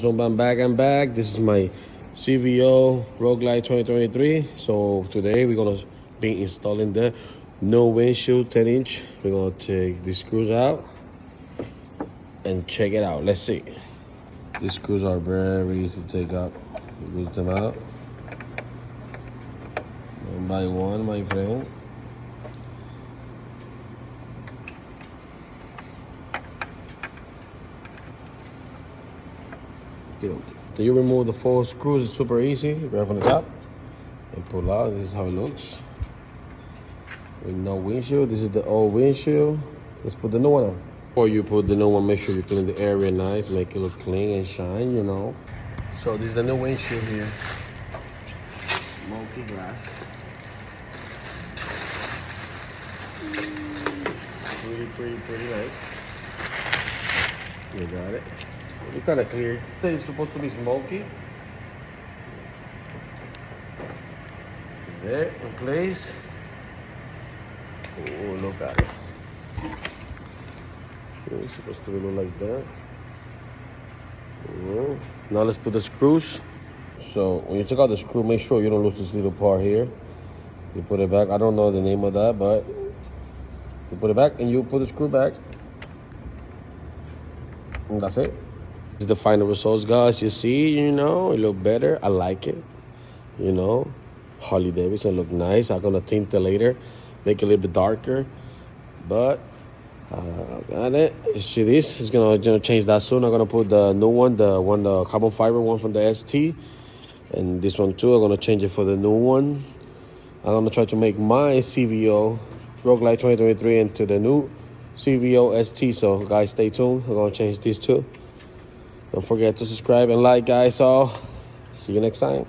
So I'm back. This is my CVO GLIDE 2023. So today we're gonna be installing the no windshield 10-inch. We're gonna take these screws out and check it out. Let's see. These screws are very easy to take out. Lose them out one by one, my friend. So you remove the 4 screws, it's super easy. Grab from the top and pull out. This is how it looks. With no windshield. This is the old windshield. Let's put the new one on. Before you put the new one, make sure you clean the area nice, make it look clean and shine, you know. So this is the new windshield here. Multi-glass. Pretty nice. You got it. It's kind of clear. It says it's supposed to be smoky. There, in place. Oh, look at it. So it's supposed to look like that. Oh. Now let's put the screws. So when you take out the screw, make sure you don't lose this little part here. You put it back. I don't know the name of that, but you put it back and you put the screw back. And that's it. This is the final results, guys. You see, you know, it look better. I like it. You know, Harley Davidson look nice. I'm gonna tint it later, make it a little bit darker. But got it. You see this? It's gonna change that soon. I'm gonna put the new one, the carbon fiber one from the ST, and this one too. I'm gonna change it for the new one. I'm gonna try to make my CVO GLIDE 2023 into the new CVO ST. So guys, stay tuned. I'm gonna change these too. Don't forget to subscribe and like, guys. All. See you next time.